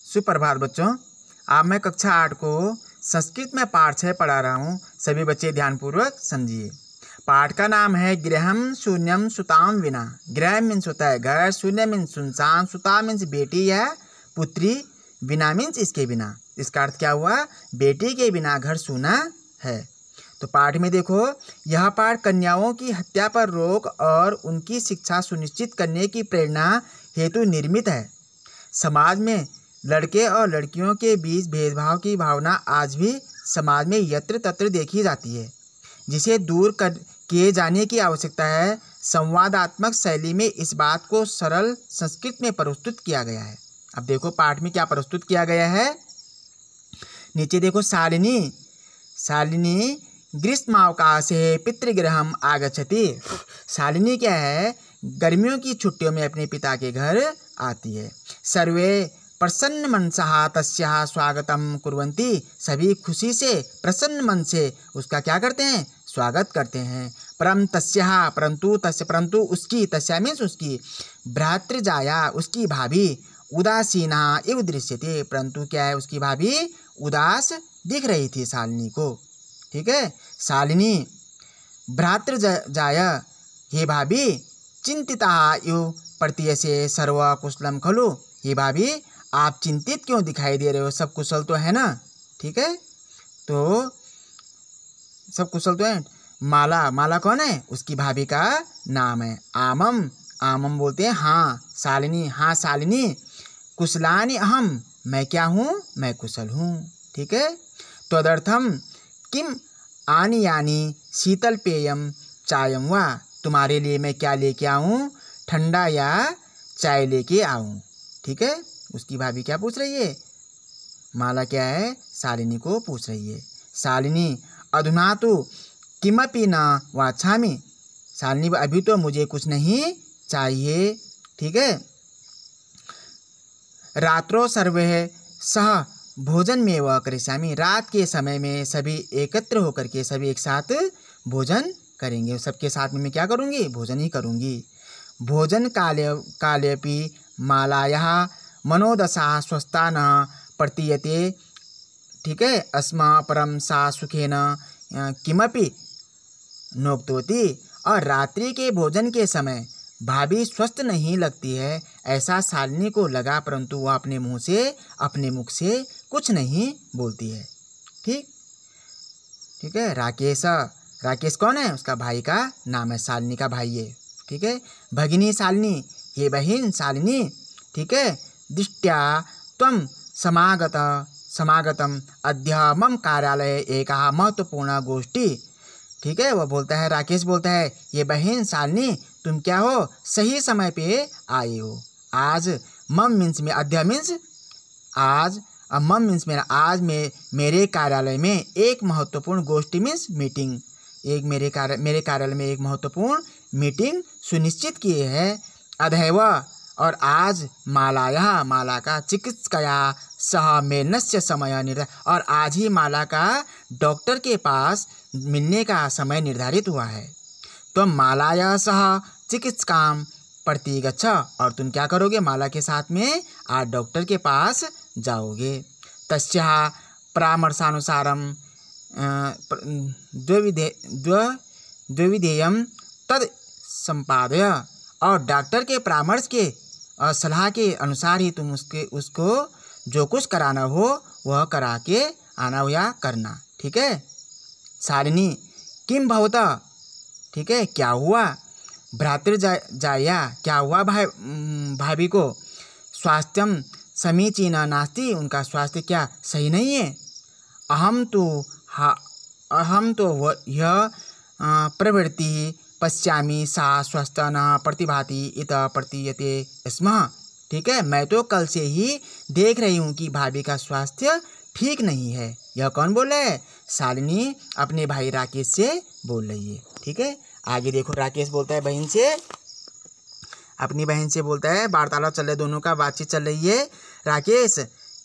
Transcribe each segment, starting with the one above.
सुप्रभात बच्चों। आज मैं कक्षा 8 को संस्कृत में पाठ 6 पढ़ा रहा हूँ। सभी बच्चे ध्यानपूर्वक समझिए। पाठ का नाम है गृहम शून्यम सुताम विना। गृह मीन्स होता है घर, शून्य मीन्स सुनसान, सुता मीन्स बेटी या पुत्री, विना मीन्स इसके बिना। इसका अर्थ क्या हुआ? बेटी के बिना घर सूना है। तो पाठ में देखो, यह पाठ कन्याओं की हत्या पर रोक और उनकी शिक्षा सुनिश्चित करने की प्रेरणा हेतु निर्मित है। समाज में लड़के और लड़कियों के बीच भेदभाव की भावना आज भी समाज में यत्र तत्र देखी जाती है, जिसे दूर किए जाने की आवश्यकता है। संवादात्मक शैली में इस बात को सरल संस्कृत में प्रस्तुत किया गया है। अब देखो पाठ में क्या प्रस्तुत किया गया है। नीचे देखो, शालिनी ग्रीष्मावकाशे पितृगृहम आगच्छति। शालिनी क्या है? गर्मियों की छुट्टियों में अपने पिता के घर आती है। सर्वे प्रसन्न मनसः तस्याः स्वागतम कुर्वन्ति। सभी खुशी से प्रसन्न मन से उसका क्या करते हैं? स्वागत करते हैं। परंतु उसकी, तस्या मीन्स उसकी, भ्रातृजाया उसकी भाभी, उदासीना इव दृश्यते। परंतु क्या है? उसकी भाभी उदास दिख रही थी शालिनी को। ठीक है। शालिनी भ्रातृजाया, हे भाभी, चिंतिता इव प्रतीयसे सर्व कुशलम खलु। हे भाभी, आप चिंतित क्यों दिखाई दे रहे हो? सब कुशल तो है ना? ठीक है। तो सब कुशल तो है। माला कौन है? उसकी भाभी का नाम है। आमम बोलते हैं हाँ। शालिनी, हाँ शालिनी। कुशलानि अहम, मैं क्या हूँ? मैं कुशल हूँ। ठीक है। तदर्थम किम आनियानि शीतल पेयम चायम वा। तुम्हारे लिए मैं क्या लेके आऊँ? ठंडा या चाय लेके आऊँ। ठीक है। उसकी भाभी क्या पूछ रही है? माला क्या है? शालिनी को पूछ रही है। शालिनी अधुना तो किमपि न वाछामि। शालिनी, अभी तो मुझे कुछ नहीं चाहिए। ठीक है। रात्रो सर्वे सह भोजन में व करिष्यामि। रात के समय में सभी एकत्र होकर के सभी एक साथ भोजन करेंगे। सबके साथ में मैं क्या करूँगी? भोजन ही करूँगी। भोजन कालेपि मालायाः मनोदशा स्वस्था न प्रतीयते। ठीक है। अस्मा परम सा सुखेन किमपि नोक्तवती। और रात्रि के भोजन के समय भाभी स्वस्थ नहीं लगती है, ऐसा शालिनी को लगा, परंतु वह अपने मुख से कुछ नहीं बोलती है। ठीक है। राकेश कौन है? उसका भाई का नाम है, शालिनी का भाई है। ठीक है। भगिनी शालिनी, ये बहन शालिनी। ठीक है। दृष्ट्या त्वं समागतम अद्य मम कार्यालय एका महत्वपूर्ण गोष्ठी। ठीक है। वह बोलता है, राकेश बोलता है, ये बहन शालिनी, तुम क्या हो? सही समय पे आए हो। आज मम मीन्स में, अद्य मीन्स आज, मम मीन्स मेरा। आज मेरे कार्यालय में एक महत्वपूर्ण गोष्ठी मीन्स मीटिंग, एक मेरे कार्यालय में एक महत्वपूर्ण मीटिंग सुनिश्चित किए है। अधैव, और आज माला का चिकित्सकया सह मेलनस्य समय निर्धारित। और आज ही माला का डॉक्टर के पास मिलने का समय निर्धारित हुआ है। तो मालाया सह चिकित्सकाम प्रति गच्छ। और तुम क्या करोगे? माला के साथ में आज डॉक्टर के पास जाओगे। तस्याः परामर्शानुसारम द्विविधेयम तद संपादय। और डॉक्टर के परामर्श के और सलाह के अनुसार ही तुम उसको जो कुछ कराना हो वह करा के आना हो या करना। ठीक है। शालिनी किम भवता। ठीक है। क्या हुआ? भ्रातृजाया, क्या हुआ भाभी को? स्वास्थ्यम समीचीना नास्ति। उनका स्वास्थ्य क्या सही नहीं है? अहम तो यह प्रवृत्ति पश्यामि सा स्वस्थ न प्रतिभाति इत प्रतीयते स्म। ठीक है। मैं तो कल से ही देख रही हूँ कि भाभी का स्वास्थ्य ठीक नहीं है। यह कौन बोल रहा है? शालिनी अपने भाई राकेश से बोल रही है। ठीक है। आगे देखो, राकेश बोलता है बहन से, अपनी बहन से बोलता है, वार्तालाप चल रहा है, दोनों का बातचीत चल रही है। राकेश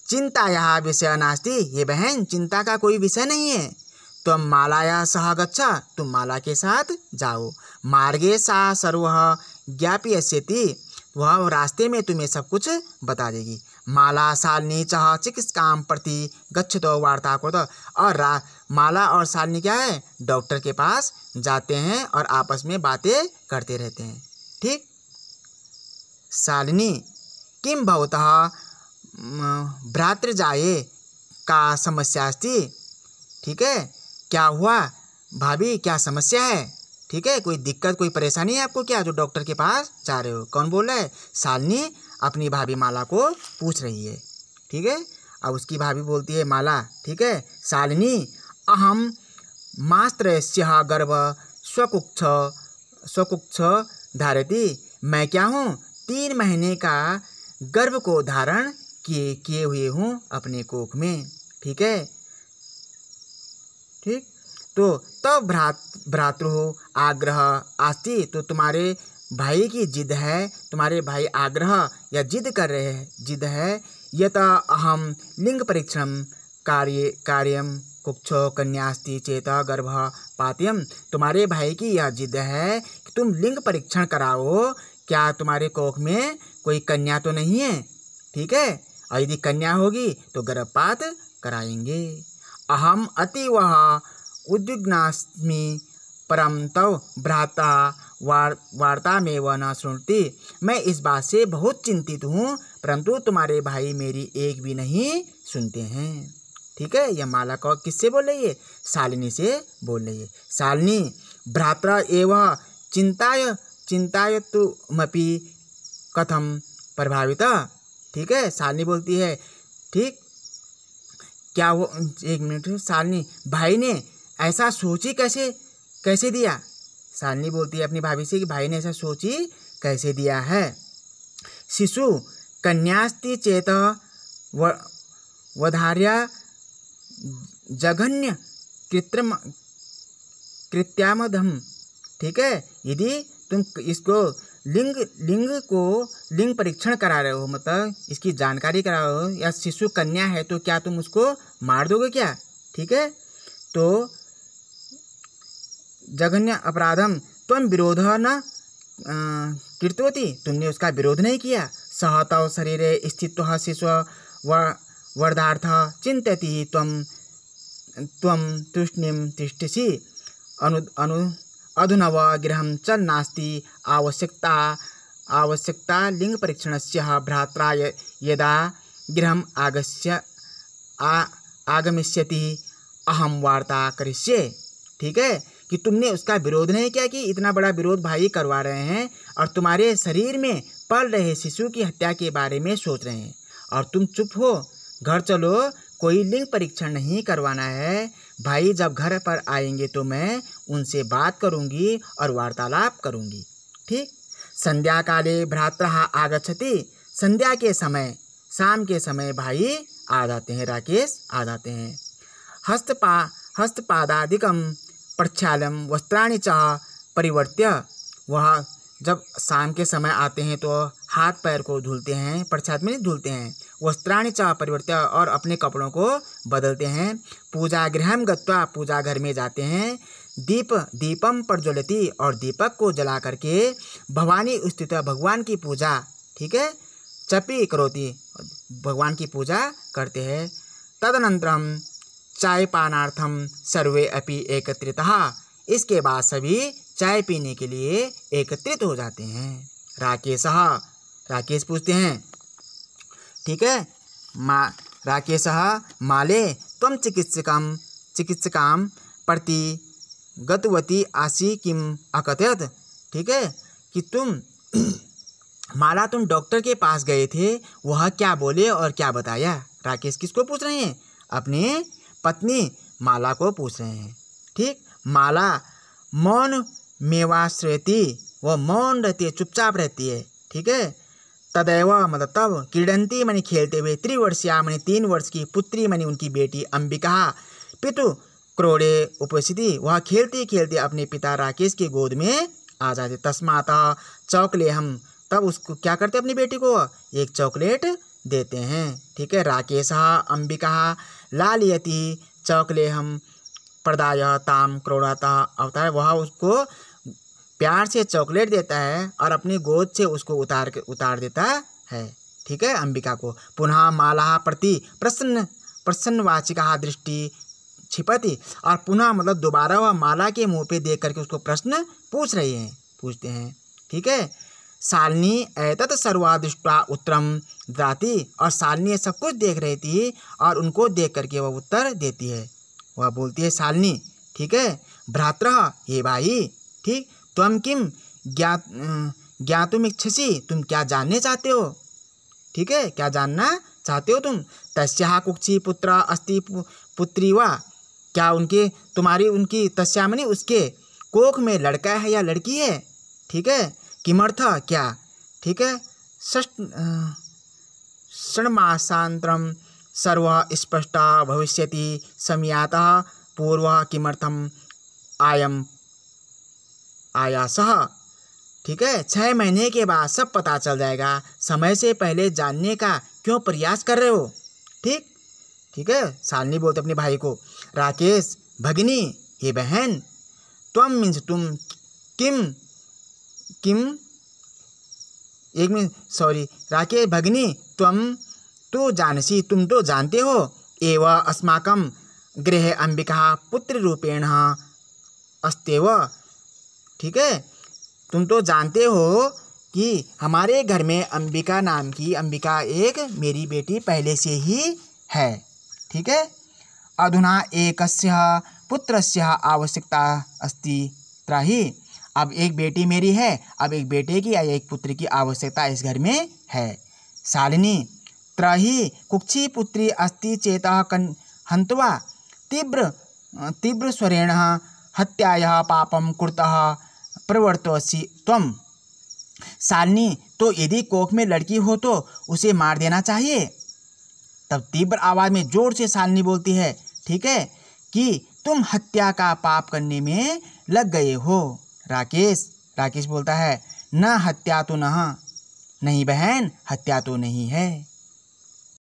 चिंता यह विषय नास्ति। ये बहन, चिंता का कोई विषय नहीं है। तुम मालाया सह गच्छ। तुम माला के साथ जाओ। मार्गे सा सर्वः ज्ञापयस्यति। वह रास्ते में तुम्हें सब कुछ बता देगी। माला शालिनी च चिकित्सकां प्रति गच्छतो वार्ता कुरुत। और माला और शालिनी क्या है, डॉक्टर के पास जाते हैं और आपस में बातें करते रहते हैं। ठीक। शालिनी किं भवतः भ्रातृजाये का समस्या अस्ति। ठीक है, क्या हुआ भाभी, क्या समस्या है। ठीक है, कोई दिक्कत कोई परेशानी है आपको क्या, जो डॉक्टर के पास जा रहे हो। कौन बोल रहा है, शालिनी अपनी भाभी माला को पूछ रही है। ठीक है, अब उसकी भाभी बोलती है माला, ठीक है, शालिनी अहम मास्त्रस्यः गर्भ स्वकुक्ष धारयति। मैं क्या हूँ, 3 महीने का गर्भ को धारण किए हुए हूँ अपने कोख में। ठीक है, ठीक। तो तब भ्रातृ आग्रह आस्ति, तो तुम्हारे भाई की जिद है, तुम्हारे भाई आग्रह या जिद कर रहे हैं, जिद है। यत अहम लिंग परीक्षण कार्यम कुक्षो कन्यास्ति चेत गर्भपातयम्। तुम्हारे भाई की यह जिद है कि तुम लिंग परीक्षण कराओ, क्या तुम्हारे कोख में कोई कन्या तो नहीं है। ठीक है, और यदि कन्या होगी तो गर्भपात कराएंगे। अहम अतीव उद्विग्नास्मि परम तव भ्राता वार्तामेव न शृणुति। मैं इस बात से बहुत चिंतित हूँ, परंतु तुम्हारे भाई मेरी एक भी नहीं सुनते हैं। ठीक है, यह माला को किससे बोल रही है, शालिनी से बोल रही है। शालिनी भ्रात्रा एव चिंतायतुमपि कथम प्रभाविता। ठीक है, शालिनी बोलती है, ठीक, क्या वो, एक मिनट, शालिनी भाई ने ऐसा सोची कैसे दिया। शालिनी बोलती है अपनी भाभी से कि भाई ने ऐसा सोची कैसे दिया है। शिशु कन्यास्ति चेत वधार्या जघन्य कृत्यामधम। ठीक है, यदि तुम इसको लिंग परीक्षण करा रहे हो, मतलब इसकी जानकारी करा रहे हो, या शिशु कन्या है तो क्या तुम उसको मार दोगे क्या। ठीक है, तो जघन्य अपराधम त्वं विरोध न कृतवती, तुमने उसका विरोध नहीं किया। सह तव शरीरे स्थित्वा शिशु वर्धार्थ चिंतयति त्वं तूष्णीं तिष्ठसि अधुनव गृहं च नास्ति आवश्यकता लिंग परीक्षणस्य भ्रात्रा यदा गृहम् आगमिष्यति अहम वार्ता करिष्ये। ठीक है, कि तुमने उसका विरोध नहीं किया, कि इतना बड़ा विरोध भाई करवा रहे हैं और तुम्हारे शरीर में पल रहे शिशु की हत्या के बारे में सोच रहे हैं, और तुम चुप हो। घर चलो, कोई लिंग परीक्षण नहीं करवाना है। भाई जब घर पर आएंगे तो मैं उनसे बात करूंगी और वार्तालाप करूंगी। ठीक। संध्या काले भ्रातः आगच्छति, संध्या के समय, शाम के समय भाई आ जाते हैं, राकेश आ जाते हैं। हस्तपादादिकं प्रक्षाल्यं वस्त्राणि च परिवर्त्य, वह जब शाम के समय आते हैं तो हाथ पैर को धुलते हैं, प्रक्षाल में धुलते हैं। वस्त्राणि च परिवर्त्य, और अपने कपड़ों को बदलते हैं। पूजा गृहं गत्वा, पूजा घर में जाते हैं। दीपम प्रज्वलति, और दीपक को जला करके भवानी स्थित, भगवान की पूजा, ठीक है, चपी करोति, भगवान की पूजा करते हैं। तदनंतरम चाय पानार्थम सर्वे अपि एकत्रितः, इसके बाद सभी चाय पीने के लिए एकत्रित हो जाते हैं। राकेश पूछते हैं, ठीक है, राकेशः माले त्वं चिकित्सकां प्रति गतवती आसी किम अकथयत। ठीक है, कि तुम माला, तुम डॉक्टर के पास गए थे, वह क्या बोले और क्या बताया। राकेश किसको पूछ रहे हैं, अपने पत्नी माला को पूछ रहे हैं। ठीक। माला मौन मेवाश्रयति, वह मौन रहती है, चुपचाप रहती है। ठीक है। तदैव, मतलब तब, क्रीडंती मणि खेलते हुए, त्रिवर्षीया मणि 3 वर्ष की, पुत्री मणि उनकी बेटी अंबिका, पितु क्रोड़े उपस्थिति, वह खेलते खेलते अपने पिता राकेश की गोद में आ जाते। तस्मात् चॉकलेहम, तब उसको क्या करते, अपनी बेटी को एक चॉकलेट देते हैं। ठीक है। राकेशः अंबिका लालयति चॉकलेहम प्रदाय ताम क्रोड़ाता अवतार, वह उसको प्यार से चॉकलेट देता है और अपनी गोद से उसको उतार देता है। ठीक है, अंबिका को। पुनः माला प्रति प्रश्नवाचिका दृष्टि क्षिपति, और पुनः मतलब दोबारा वह माला के मुंह पे देख करके उसको प्रश्न पूछते हैं। ठीक है। शालिनी एतत् सर्वा दृष्ट्वा उत्तरम ददाति, और शालिनी सब कुछ देख रही थी और उनको देख करके वह उत्तर देती है। वह बोलती है शालिनी, ठीक है, भ्रातरः, हे भाई, ठीक, त्वं किम ज्ञातुमिच्छसि, तुम क्या जानने चाहते हो, ठीक है, क्या जानना चाहते हो तुम। तस्याः कुक्षी पुत्र अस्ति पुत्री वा, क्या उनकी तस्या मनी उसके कोख में लड़का है या लड़की है, ठीक है। किमर्थ, क्या, ठीक है। षण्मासान्तरं सर्वः स्पष्टा भविष्यति सम्यातः पूर्वः किमर्थम आयम आयासः, ठीक है। 6 महीने के बाद सब पता चल जाएगा, समय से पहले जानने का क्यों प्रयास कर रहे हो, ठीक, ठीक है। शालिनी बोलते अपने भाई को, राकेश भगिनी, हे बहन, त्वं मीन्स तुम, किम एक मिनट सॉरी, राकेश भगिनी त्वं तो जानसी, तुम तो जानते हो, एव अस्माकं गृहे अंबिका पुत्र रूपेण अस्त्येव, ठीक है, तुम तो जानते हो कि हमारे घर में अंबिका नाम की अंबिका एक मेरी बेटी पहले से ही है, ठीक है। अधुना एकस्य पुत्रस्य आवश्यकता अस्ति त्राहि, अब एक बेटी मेरी है, अब एक बेटे की या एक पुत्र की आवश्यकता इस घर में है। शालिनी, त्राहि कुक्षी पुत्री अस्ति चेतः हन्त्वा तीव्र स्वरेण हत्यायाः पापं कुरुतः प्रवर्तयसि त्वं। शालिनी, तो यदि कोख में लड़की हो तो उसे मार देना चाहिए। तब तीव्र आवाज में जोर से शालिनी बोलती है, ठीक है, कि तुम हत्या का पाप करने में लग गए हो। राकेश बोलता है, न हत्या तो नहीं बहन, हत्या तो नहीं है।